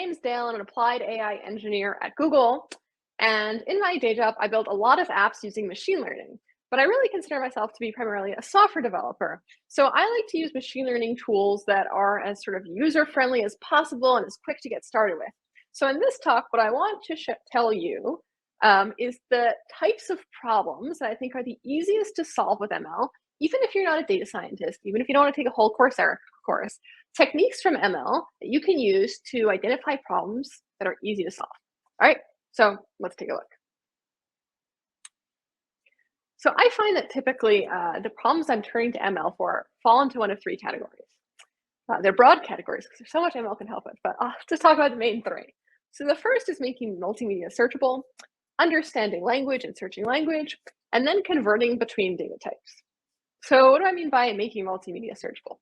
name's Dale. I'm an applied AI engineer at Google. And in my day job, I build a lot of apps using machine learning. But I really consider myself to be primarily a software developer. So I like to use machine learning tools that are as sort of user-friendly as possible and as quick to get started with. So in this talk, what I want to tell you is the types of problems that I think are the easiest to solve with ML, even if you're not a data scientist, even if you don't want to take a whole Coursera course, techniques from ML that you can use to identify problems that are easy to solve. All right, so let's take a look. So I find that typically the problems I'm turning to ML for fall into one of three categories. They're broad categories because there's so much ML can help with, but I'll just talk about the main three. So the first is making multimedia searchable, understanding language and searching language, and then converting between data types. So what do I mean by making multimedia searchable?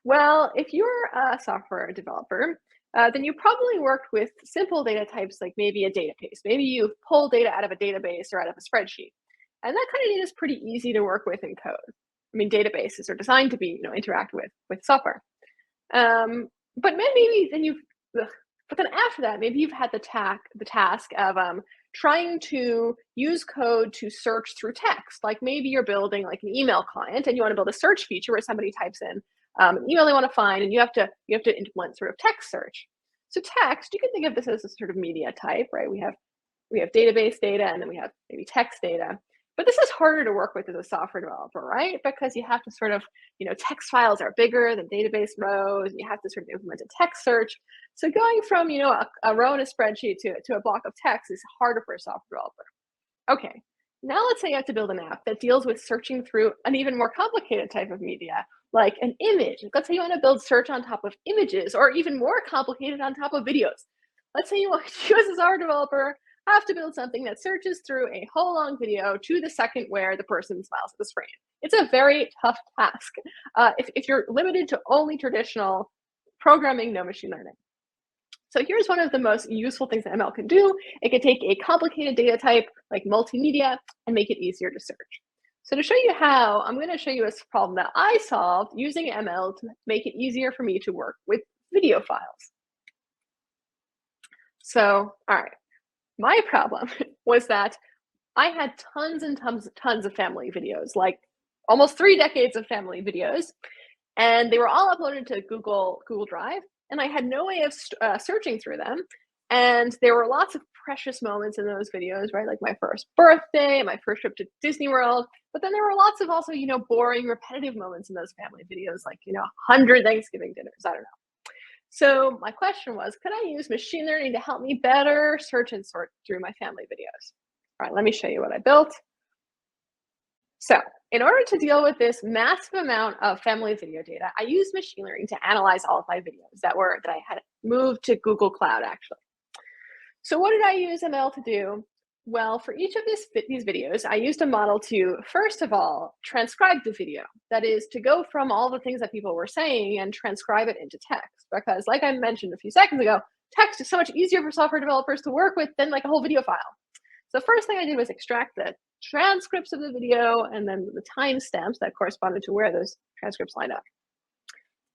Well, if you're a software developer, then you probably worked with simple data types like maybe a database. Maybe you pull data out of a database or out of a spreadsheet. And that kind of data is pretty easy to work with in code. I mean, databases are designed to be, interacted with software. But maybe then but then after that, maybe you've had the task of trying to use code to search through text. Like maybe you're building like an email client and you want to build a search feature where somebody types in an email they want to find, and you have to implement sort of text search. So text, you can think of this as a sort of media type, right? We have database data, and then we have maybe text data. But this is harder to work with as a software developer, right? Because you have to sort of, text files are bigger than database rows, and you have to sort of implement a text search. So going from, a row in a spreadsheet to a block of text is harder for a software developer. Okay, now let's say you have to build an app that deals with searching through an even more complicated type of media, like an image. Let's say you want to build search on top of images, or even more complicated on top of videos. Let's say you as a software developer have to build something that searches through a whole long video to the second where the person smiles at the screen. It's a very tough task if you're limited to only traditional programming, no machine learning. So here's one of the most useful things that ML can do. It can take a complicated data type like multimedia and make it easier to search. So to show you how, I'm going to show you a problem that I solved using ML to make it easier for me to work with video files. So, all right. My problem was that I had tons and tons of family videos, like almost 3 decades of family videos, and they were all uploaded to Google Drive, and I had no way of searching through them. And there were lots of precious moments in those videos, right? Like my first birthday, my first trip to Disney World. But then there were lots of also, boring, repetitive moments in those family videos, like, 100 Thanksgiving dinners. I don't know. So my question was, could I use machine learning to help me better search and sort through my family videos? All right, let me show you what I built. So in order to deal with this massive amount of family video data, I used machine learning to analyze all of my videos that I had moved to Google Cloud, actually. So what did I use ML to do? Well, for each of these videos, I used a model to, first of all, transcribe the video. That is, to go from all the things that people were saying and transcribe it into text. Because like I mentioned a few seconds ago, text is so much easier for software developers to work with than like a whole video file. So the first thing I did was extract the transcripts of the video and then the timestamps that corresponded to where those transcripts lined up.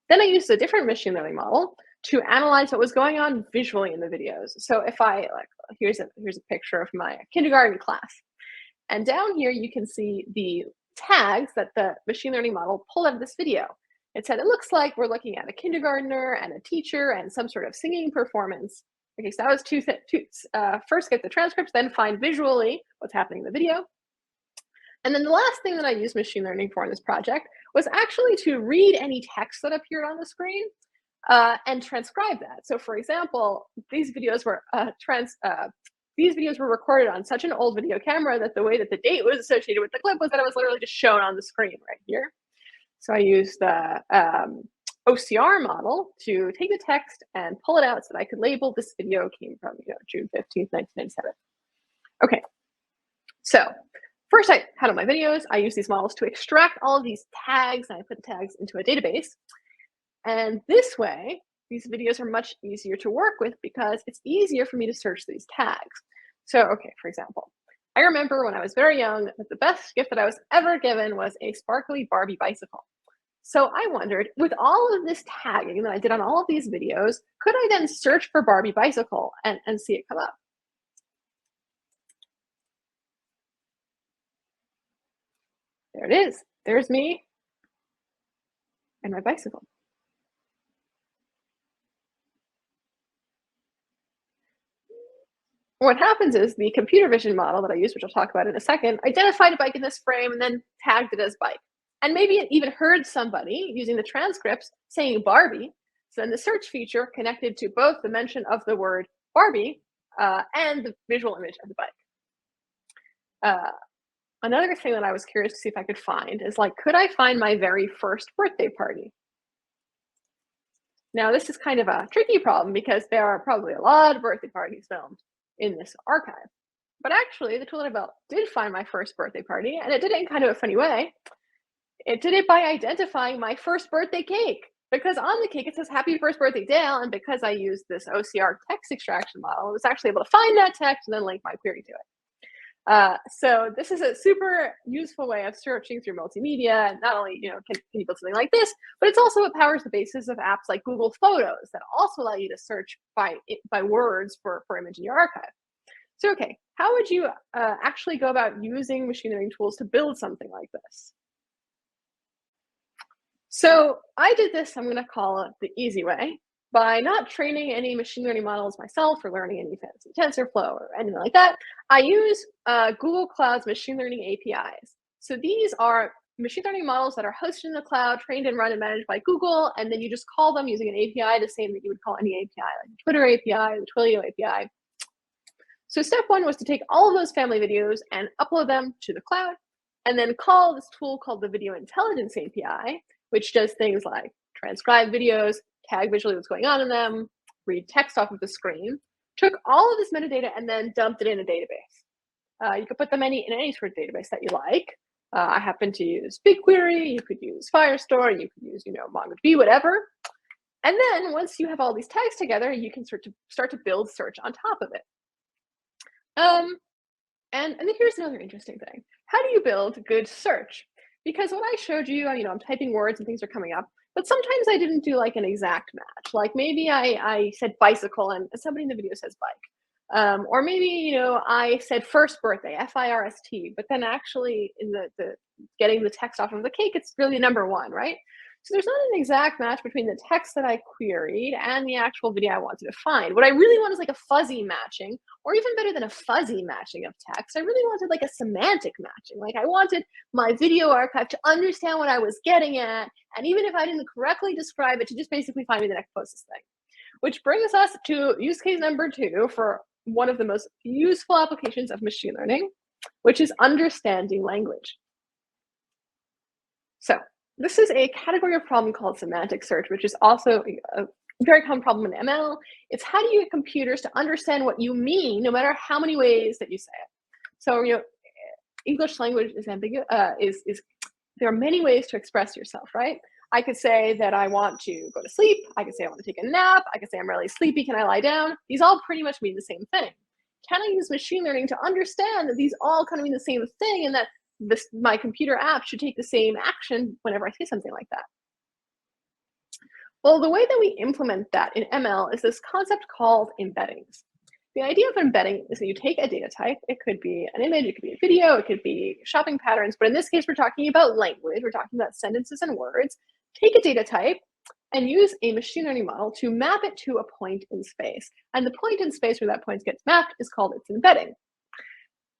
Then I used a different machine learning model to analyze what was going on visually in the videos. So if here's a picture of my kindergarten class. And down here, you can see the tags that the machine learning model pulled out of this video. It said, it looks like we're looking at a kindergartner and a teacher and some sort of singing performance. Okay, so that was first get the transcripts, then find visually what's happening in the video. And then the last thing that I used machine learning for in this project was actually to read any text that appeared on the screen and transcribe that. So for example, these videos were recorded on such an old video camera that the way that the date was associated with the clip was that it was literally just shown on the screen right here. So I used the OCR model to take the text and pull it out so that I could label this video came from June 15th, 1997. Okay, so first I had all my videos. I used these models to extract all of these tags, and I put the tags into a database. And this way, these videos are much easier to work with because it's easier for me to search these tags. So, okay, for example, I remember when I was very young that the best gift that I was ever given was a sparkly Barbie bicycle. So I wondered, with all of this tagging that I did on all of these videos, could I then search for Barbie bicycle and see it come up? There it is. There's me and my bicycle. What happens is the computer vision model that I use, which I'll talk about in a second, identified a bike in this frame and then tagged it as bike. And maybe it even heard somebody using the transcripts saying Barbie. So then the search feature connected to both the mention of the word Barbie and the visual image of the bike. Uh, Another thing that I was curious to see if I could find is like, could I find my very first birthday party? Now, this is kind of a tricky problem because there are probably a lot of birthday parties filmed in this archive. But actually, the tool that I built did find my first birthday party, and it did it in kind of a funny way. It did it by identifying my first birthday cake. Because on the cake it says "Happy First Birthday, Dale," and because I used this OCR text extraction model, it was actually able to find that text and then link my query to it. So this is a super useful way of searching through multimedia. Not only can you build something like this, but it's also what powers the basis of apps like Google Photos that also allow you to search by words for image in your archive. So okay, how would you actually go about using machine learning tools to build something like this? So I did this, I'm going to call it the easy way, by not training any machine learning models myself or learning any fancy TensorFlow or anything like that. I use Google Cloud's machine learning APIs. So these are machine learning models that are hosted in the cloud, trained and run and managed by Google, and then you just call them using an API the same that you would call any API, like the Twitter API, the Twilio API. So step one was to take all of those family videos and upload them to the cloud, and then call this tool called the Video Intelligence API, which does things like transcribe videos, tag visually what's going on in them, read text off of the screen, took all of this metadata and then dumped it in a database. You could put them in any sort of database that you like. I happen to use BigQuery, you could use Firestore, you could use MongoDB, whatever. And then once you have all these tags together, you can start to build search on top of it. And then here's another interesting thing. How do you build good search? Because what I showed you, I'm typing words and things are coming up, but sometimes I didn't do like an exact match. Like maybe I said bicycle and somebody in the video says bike. Or maybe, I said first birthday, FIRST, but then actually in the getting the text off of the cake, it's really number one, right? So there's not an exact match between the text that I queried and the actual video I wanted to find. What I really want is like a fuzzy matching, or even better than a fuzzy matching of text. I really wanted like a semantic matching. Like I wanted my video archive to understand what I was getting at, and even if I didn't correctly describe it, to just basically find me the next closest thing. Which brings us to use case number 2 for one of the most useful applications of machine learning, which is understanding language. So this is a category of problem called semantic search, which is also a very common problem in ML. It's how do you get computers to understand what you mean, no matter how many ways that you say it. So English language is ambiguous. There are many ways to express yourself, right? I could say that I want to go to sleep. I could say I want to take a nap. I could say I'm really sleepy. Can I lie down? These all pretty much mean the same thing. Can I use machine learning to understand that these all kind of mean the same thing, and that my computer app should take the same action whenever I say something like that? Well, the way that we implement that in ML is this concept called embeddings. The idea of embedding is that you take a data type. It could be an image, it could be a video, it could be shopping patterns, but in this case, we're talking about language. We're talking about sentences and words. Take a data type and use a machine learning model to map it to a point in space. And the point in space where that point gets mapped is called its embedding.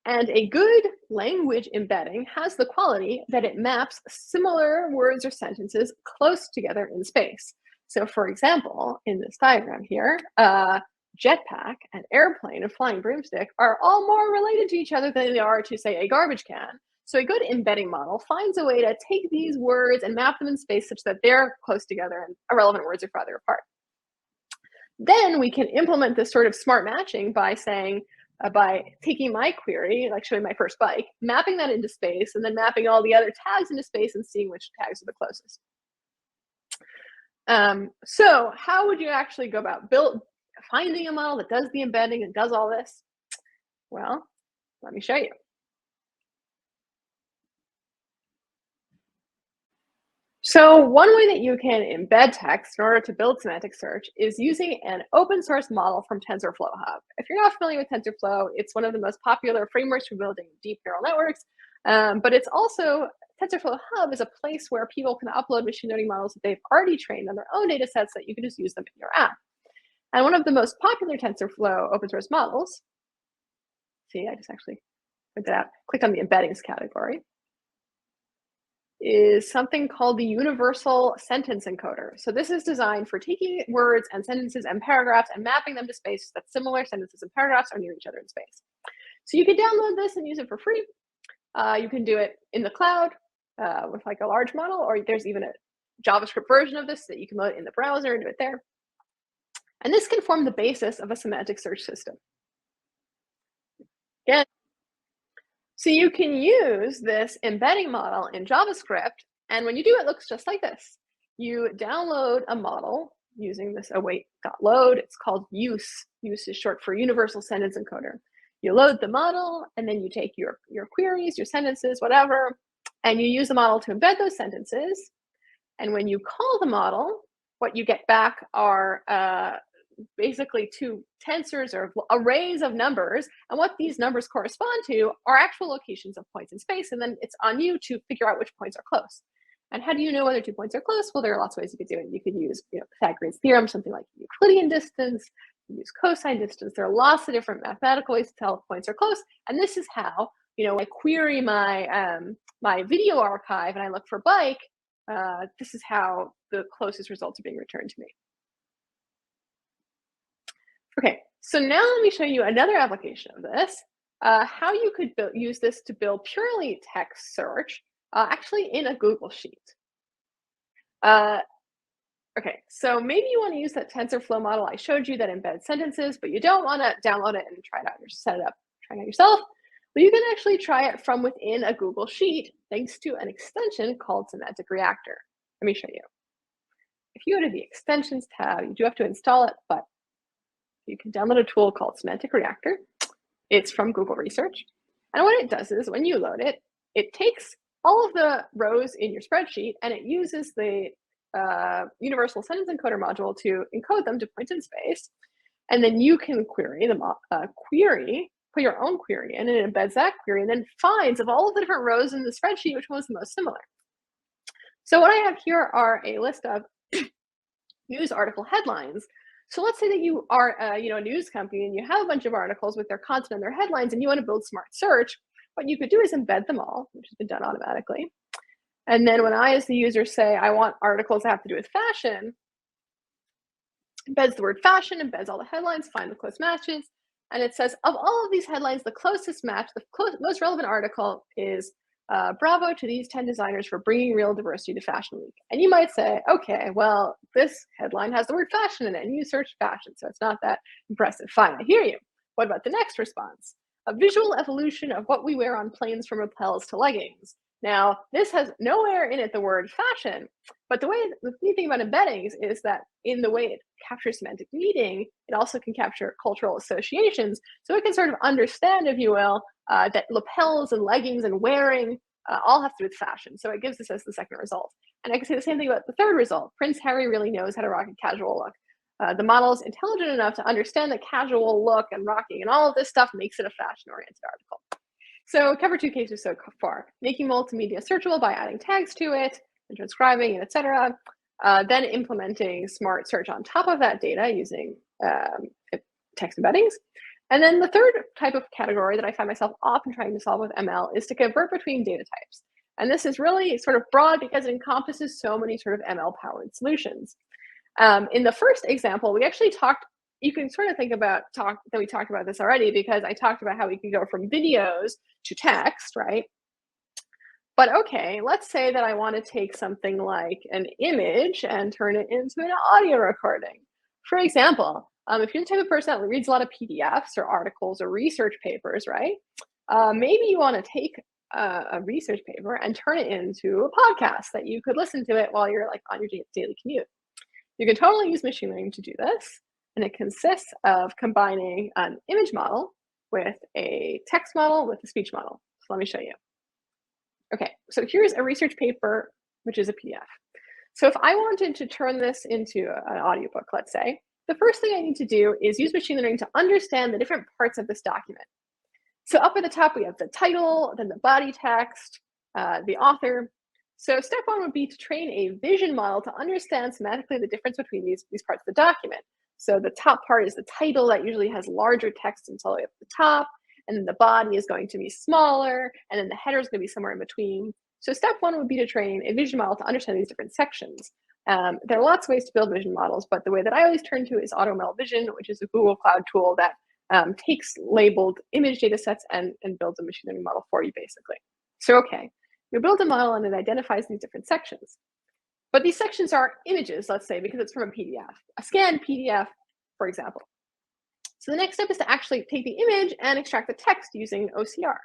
And a good language embedding has the quality that it maps similar words or sentences close together in space. So for example, in this diagram here, jetpack and airplane and flying broomstick are all more related to each other than they are to, say, a garbage can. So a good embedding model finds a way to take these words and map them in space such that they're close together and irrelevant words are farther apart. Then we can implement this sort of smart matching by saying, by taking my query, like showing my first bike, mapping that into space, and then mapping all the other tags into space and seeing which tags are the closest. So how would you actually go about finding a model that does the embedding and does all this? Well, let me show you. So one way that you can embed text in order to build semantic search is using an open source model from TensorFlow Hub. If you're not familiar with TensorFlow, it's one of the most popular frameworks for building deep neural networks, but it's also TensorFlow Hub is a place where people can upload machine learning models that they've already trained on their own data sets that you can just use them in your app. And one of the most popular TensorFlow open source models, see, I just actually put that out, click on the embeddings category, is something called the universal sentence encoder. So this is designed for taking words and sentences and paragraphs and mapping them to space that similar sentences and paragraphs are near each other in space. So you can download this and use it for free. You can do it in the cloud with like a large model, or there's even a JavaScript version of this that you can load in the browser and do it there. And this can form the basis of a semantic search system. Again, so you can use this embedding model in JavaScript, and when you do, it looks just like this. You download a model using this await.load. It's called use. Use is short for universal sentence encoder. You load the model, and then you take your queries, your sentences, whatever, and you use the model to embed those sentences. And when you call the model, what you get back are basically two tensors or arrays of numbers, and what these numbers correspond to are actual locations of points in space, and then it's on you to figure out which points are close. And how do you know whether 2 points are close? Well, there are lots of ways you could do it. You could use Pythagorean's theorem, something like Euclidean distance, you use cosine distance. There are lots of different mathematical ways to tell if points are close, and this is how, I query my my video archive and I look for bike. This is how the closest results are being returned to me. Okay, so now let me show you another application of this, how you could use this to build purely text search, actually in a Google Sheet. Okay, so maybe you want to use that TensorFlow model I showed you that embeds sentences, but you don't want to download it and try it out, set it up, try it out yourself. But you can actually try it from within a Google Sheet thanks to an extension called Semantic Reactor. Let me show you. If you go to the Extensions tab, you do have to install it, but you can download a tool called Semantic Reactor. It's from Google Research. And what it does is when you load it, it takes all of the rows in your spreadsheet and it uses the universal sentence encoder module to encode them to points in space. And then you can query the put your own query in, and it embeds that query and then finds of all of the different rows in the spreadsheet which one is the most similar. So what I have here are a list of news article headlines. So let's say that you are a news company and you have a bunch of articles with their content and their headlines and you want to build smart search. What you could do is embed them all, which has been done automatically. And then when I, as the user, say I want articles that have to do with fashion, embeds the word fashion, embeds all the headlines, find the close matches. And it says, of all of these headlines, the closest match, the most relevant article is bravo to these 10 designers for bringing real diversity to Fashion Week. And you might say, okay, well, this headline has the word fashion in it, and you search fashion, so it's not that impressive. Fine, I hear you. What about the next response? A visual evolution of what we wear on planes from lapels to leggings. Now, this has nowhere in it the word fashion, but the neat thing about embeddings is that in the way it captures semantic meaning, it also can capture cultural associations. So it can sort of understand, if you will, that lapels and leggings and wearing all have to do with fashion. So it gives this as the second result. And I can say the same thing about the third result. Prince Harry really knows how to rock a casual look. The model is intelligent enough to understand the casual look and rocking and all of this stuff makes it a fashion-oriented article. So cover 2 cases so far: making multimedia searchable by adding tags to it and transcribing it, etc. Then implementing smart search on top of that data using text embeddings. And then the third type of category that I find myself often trying to solve with ML is to convert between data types. And this is really sort of broad because it encompasses so many sort of ML-powered solutions. In the first example, we actually talked, you can sort of think about that we talked about this already, because I talked about how we can go from videos to text, right? But okay, let's say that I want to take something like an image and turn it into an audio recording. For example, if you're the type of person that reads a lot of PDFs or articles or research papers, right? Maybe you want to take a research paper and turn it into a podcast that you could listen to it while you're like on your daily commute. You can totally use machine learning to do this. And it consists of combining an image model with a text model with a speech model. So let me show you. Okay, so here's a research paper, which is a PDF. So if I wanted to turn this into an audiobook, let's say, the first thing I need to do is use machine learning to understand the different parts of this document. So up at the top, we have the title, then the body text, the author. So step one would be to train a vision model to understand semantically the difference between these parts of the document. So the top part is the title that usually has larger text until way up at the top, and then the body is going to be smaller, and then the header is going to be somewhere in between. So step one would be to train a vision model to understand these different sections. There are lots of ways to build vision models, but the way that I always turn to is AutoML Vision, which is a Google Cloud tool that takes labeled image data sets and builds a machine learning model for you, basically. So, okay, you build a model and it identifies these different sections. But these sections are images, let's say, because it's from a PDF, a scanned PDF, for example. So the next step is to actually take the image and extract the text using OCR.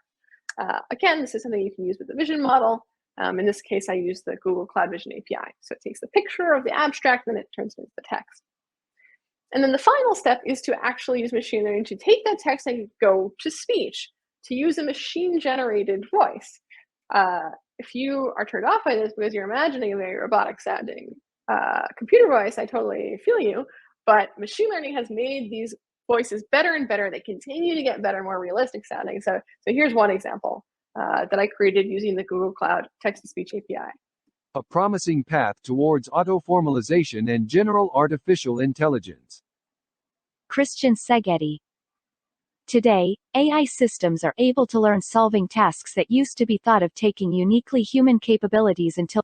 Again, this is something you can use with the vision model. In this case, I use the Google Cloud Vision API. So it takes the picture of the abstract, and then it turns it into the text. And then the final step is to actually use machine learning to take that text and go to speech, to use a machine-generated voice. If you are turned off by this because you're imagining a very robotic-sounding computer voice, I totally feel you. But machine learning has made these voices better and better. They continue to get better, more realistic sounding. So here's one example that I created using the Google Cloud Text-to-Speech API. A promising path towards auto-formalization and general artificial intelligence. Christian Seghetti. Today, AI systems are able to learn solving tasks that used to be thought of taking uniquely human capabilities until.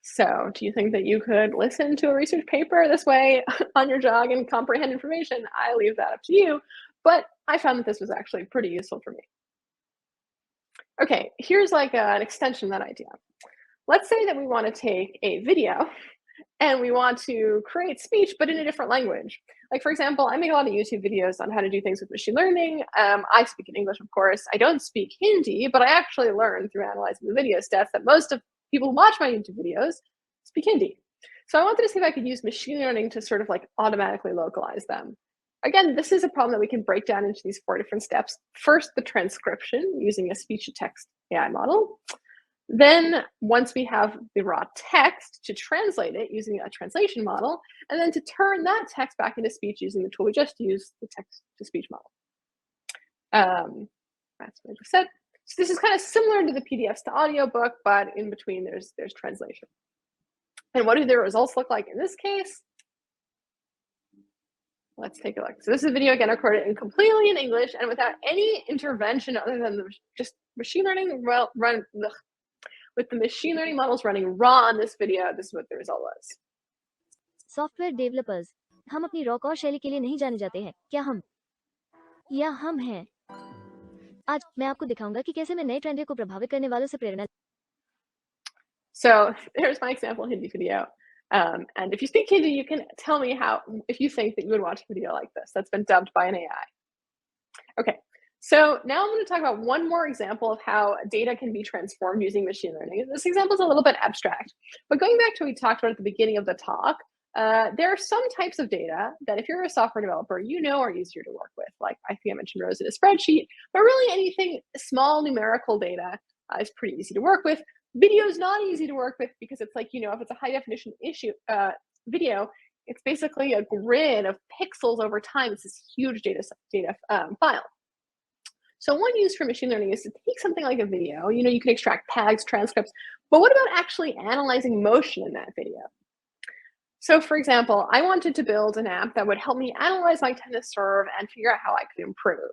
So, do you think that you could listen to a research paper this way on your jog and comprehend information? I leave that up to you, but I found that this was actually pretty useful for me. Okay, here's like an extension of that idea. Let's say that we want to take a video and we want to create speech, but in a different language. Like, for example, I make a lot of YouTube videos on how to do things with machine learning. I speak in English, of course. I don't speak Hindi, but I actually learned through analyzing the video stats that most of people who watch my YouTube videos speak Hindi. So I wanted to see if I could use machine learning to sort of like automatically localize them. Again, this is a problem that we can break down into these 4 different steps. First, the transcription using a speech-to-text AI model. Then once we have the raw text, to translate it using a translation model, and then to turn that text back into speech using the tool we just used, the text-to-speech model. That's what I just said. So this is kind of similar to the PDFs to audiobook, but in between there's translation. And what do the results look like in this case? Let's take a look. So this is a video again recorded completely in English and without any intervention other than just machine learning with the machine learning models running raw on this video. This is what the result was. Software developers, हम अपनी rock और शैली के लिए नहीं जाने जाते हैं, क्या हम या हम हैं? आज मैं आपको दिखाऊंगा कि कैसे मैं नए ट्रेंड को प्रभावित करने वालों से प्रेरणा. So there's my example Hindi video. And if you speak Hindi, you can tell me if you think that you would watch a video like this that's been dubbed by an AI. Okay, so now I'm going to talk about one more example of how data can be transformed using machine learning. This example is a little bit abstract, but going back to what we talked about at the beginning of the talk, there are some types of data that if you're a software developer, you know are easier to work with. Like I think I mentioned rows in a spreadsheet, but really anything small numerical data is pretty easy to work with. Video is not easy to work with because it's like, if it's a high definition video, it's basically a grid of pixels over time. It's this huge data file. So one use for machine learning is to take something like a video, you can extract tags, transcripts, but what about actually analyzing motion in that video? So for example, I wanted to build an app that would help me analyze my tennis serve and figure out how I could improve.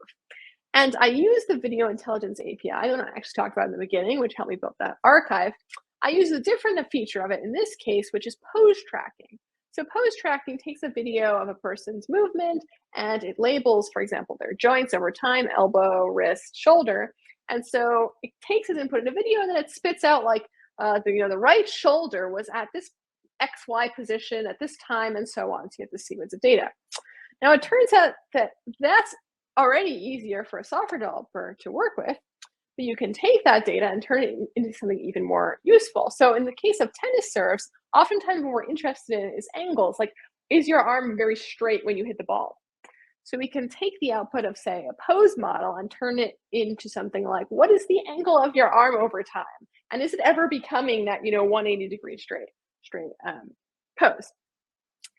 And I used the Video Intelligence API that I actually talked about in the beginning, which helped me build that archive. I use a different feature of it in this case, which is pose tracking. So pose tracking takes a video of a person's movement and it labels, for example, their joints over time, elbow, wrist, shoulder. And so it takes as input in a video and then it spits out like the right shoulder was at this XY position at this time and so on. So you have this sequence of data. Now it turns out that that's already easier for a software developer to work with, but you can take that data and turn it into something even more useful. So in the case of tennis serves, oftentimes what we're interested in is angles, like is your arm very straight when you hit the ball? So we can take the output of, say, a pose model and turn it into something like, what is the angle of your arm over time? And is it ever becoming that, 180 degree straight? string pose.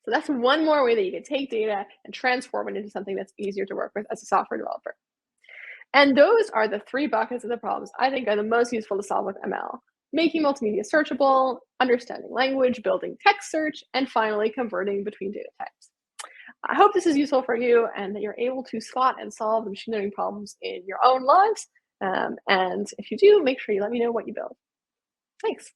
So that's one more way that you can take data and transform it into something that's easier to work with as a software developer. And those are the 3 buckets of the problems I think are the most useful to solve with ML. Making multimedia searchable, understanding language, building text search, and finally converting between data types. I hope this is useful for you and that you're able to spot and solve the machine learning problems in your own lives. And if you do, make sure you let me know what you build. Thanks.